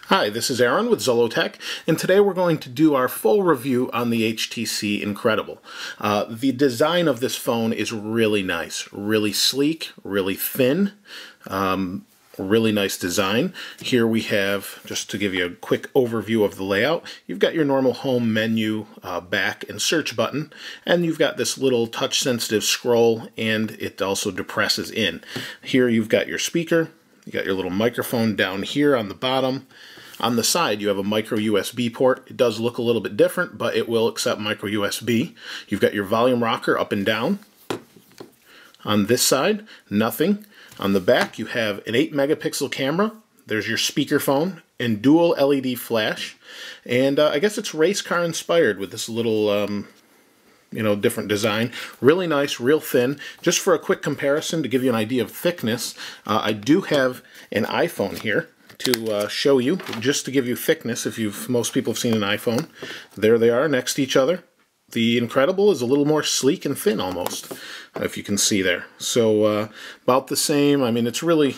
Hi, this is Aaron with Zollotech, and today we're going to do our full review on the HTC Incredible. The design of this phone is really nice, really sleek, really thin, really nice design. Here we have, just to give you a quick overview of the layout, you've got your normal home menu, back and search button, and you've got this little touch-sensitive scroll, and it also depresses in. Here you've got your speaker, you got your little microphone down here on the bottom. On the side, you have a micro USB port. It does look a little bit different, but it will accept micro USB. You've got your volume rocker up and down. On this side, nothing. On the back, you have an 8-megapixel camera. There's your speakerphone and dual LED flash. And I guess it's race car inspired with this little different design. Really nice, real thin. Just for a quick comparison to give you an idea of thickness, I do have an iPhone here to show you, just to give you thickness. Most people have seen an iPhone. There they are next to each other. The Incredible is a little more sleek and thin almost, if you can see there. So about the same. I mean, it's really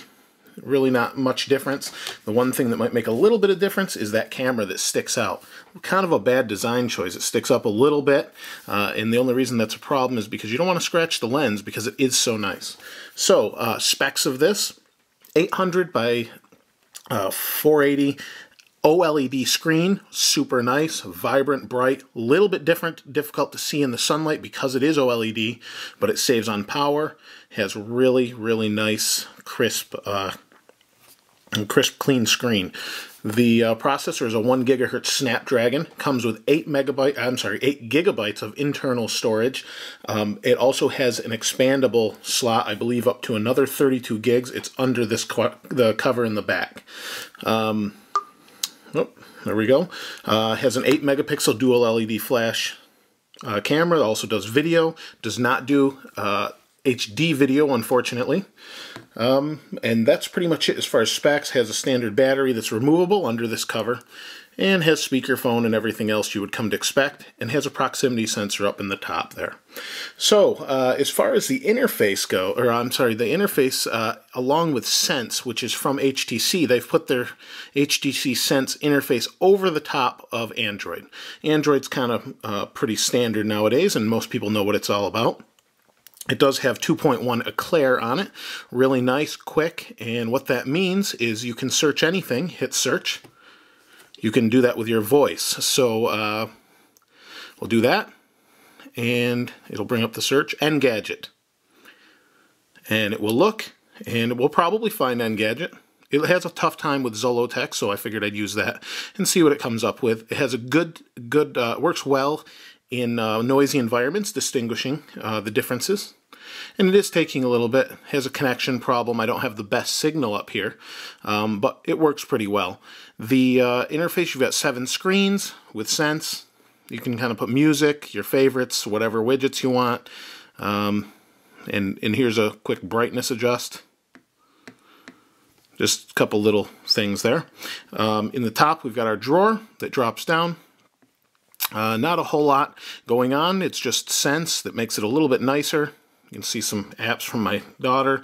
not much difference. The one thing that might make a little bit of difference is that camera that sticks out. Kind of a bad design choice. It sticks up a little bit, and the only reason that's a problem is because you don't want to scratch the lens because it is so nice. So specs of this: 800 by 480 OLED screen, super nice, vibrant, bright, little bit difficult to see in the sunlight because it is OLED, but it saves on power. Has really crisp, nice, clean screen. The processor is a 1 gigahertz Snapdragon. Comes with 8 gigabytes of internal storage. It also has an expandable slot, I believe, up to another 32 gigs. It's under the cover in the back. There we go. Has an 8-megapixel dual LED flash camera. It also does video. Does not do HD video, unfortunately. And that's pretty much it as far as specs. Has a standard battery that's removable under this cover, and has speakerphone and everything else you would come to expect, and has a proximity sensor up in the top there. So as far as the interface the interface along with Sense, which is from HTC, they've put their HTC Sense Interface over the top of Android. Android's kind of pretty standard nowadays, and most people know what it's all about. It does have 2.1 Eclair on it. Really nice, quick, and what that means is you can search anything, hit search. You can do that with your voice. So we'll do that, and it'll bring up the search, Engadget. And it will look, and it will probably find Engadget. It has a tough time with Zollotech, so I figured I'd use that and see what it comes up with. It has a good works well in noisy environments, distinguishing the differences. And it is taking a little bit. It has a connection problem. I don't have the best signal up here, but it works pretty well. The interface, you've got 7 screens with Sense. You can kind of put music, your favorites, whatever widgets you want. And here's a quick brightness adjust. Just a couple little things there. In the top, we've got our drawer that drops down. Not a whole lot going on. It's just Sense that makes it a little bit nicer. You can see some apps from my daughter.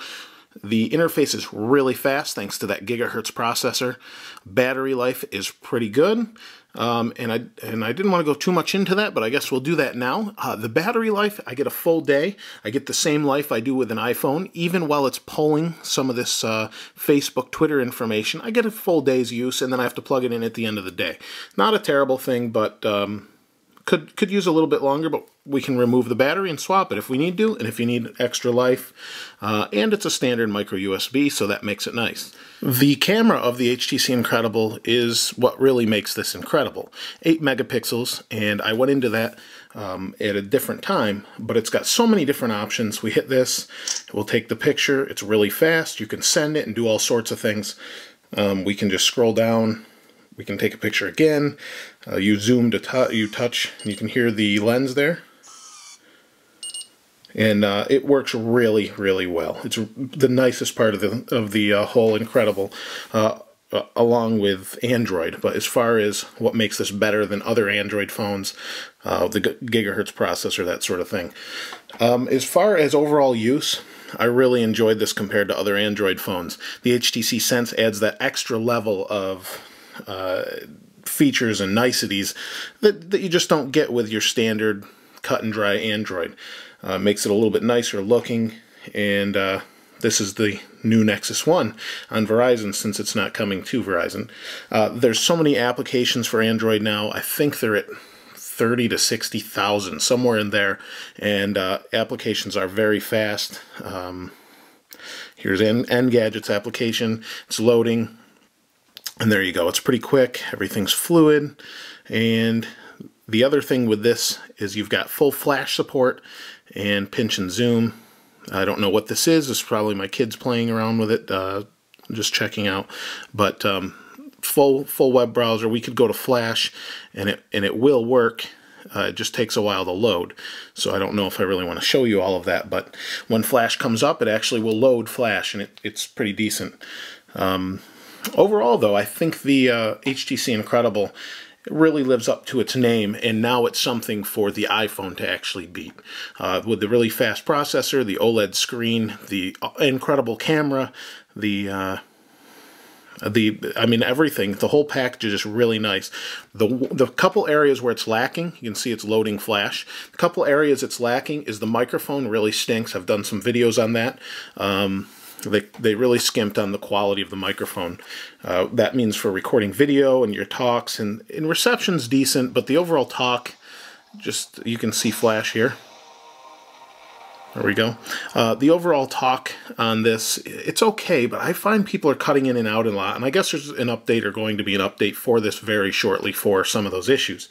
The interface is really fast thanks to that gigahertz processor. Battery life is pretty good. And I didn't want to go too much into that, but I guess we'll do that now. The battery life, I get a full day. I get the same life I do with an iPhone. Even while it's pulling some of this Facebook, Twitter information, I get a full day's use, and then I have to plug it in at the end of the day. Not a terrible thing, but could use a little bit longer, but we can remove the battery and swap it if we need to, and if you need extra life. And it's a standard micro USB, so that makes it nice. The camera of the HTC Incredible is what really makes this incredible. 8 megapixels, and I went into that at a different time, but it's got so many different options. We hit this, we'll take the picture. It's really fast. You can send it and do all sorts of things. We can just scroll down. We can take a picture again. You zoom to you touch, and you can hear the lens there. And it works really, really well. It's the nicest part of the whole Incredible, along with Android. But as far as what makes this better than other Android phones, the gigahertz processor, that sort of thing. As far as overall use, I really enjoyed this compared to other Android phones. The HTC Sense adds that extra level of features and niceties that you just don't get with your standard cut and dry Android. Makes it a little bit nicer looking, and this is the new Nexus 1 on Verizon, since it's not coming to Verizon. There's so many applications for Android now. I think they're at 30 to 60,000, somewhere in there, and applications are very fast. Here's Engadget's application. It's loading, and there you go. It's pretty quick. Everything's fluid, and the other thing with this is you've got full flash support and pinch and zoom. I don't know what this is. It's probably my kids playing around with it, just checking out. But full web browser. We could go to Flash, and it will work. It just takes a while to load. So I don't know if I really want to show you all of that. But when Flash comes up, it actually will load Flash, and it's pretty decent. Overall, though, I think the HTC Incredible really lives up to its name, and now it's something for the iPhone to actually beat. With the really fast processor, the OLED screen, the incredible camera, I mean, everything. The whole package is just really nice. The couple areas where it's lacking, you can see it's loading Flash. The couple areas it's lacking is the microphone really stinks. I've done some videos on that. They really skimped on the quality of the microphone. That means for recording video and your talks, and reception's decent, but the overall talk, just, you can see Flash here. There we go. The overall talk on this, it's okay, but I find people are cutting in and out a lot, and I guess there's an update, or going to be an update for this very shortly for some of those issues.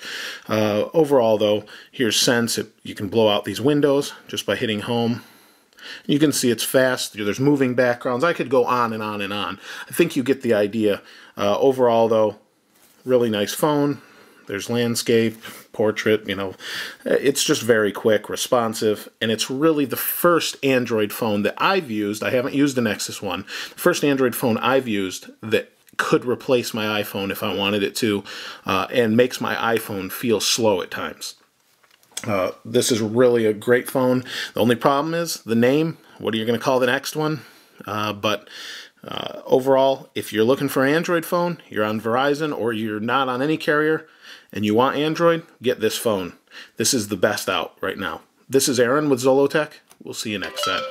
Overall, though, here's Sense. You can blow out these windows just by hitting home. You can see it's fast. There's moving backgrounds. I could go on and on and on. I think you get the idea. Overall, though, really nice phone. There's landscape, portrait, you know. It's just very quick, responsive, and it's really the first Android phone that I've used. I haven't used the Nexus 1. The first Android phone I've used that could replace my iPhone if I wanted it to, and makes my iPhone feel slow at times. This is really a great phone. The only problem is the name. What are you going to call the next one? But overall, if you're looking for an Android phone, you're on Verizon, or you're not on any carrier, and you want Android, get this phone. This is the best out right now. This is Aaron with Zollotech. We'll see you next time.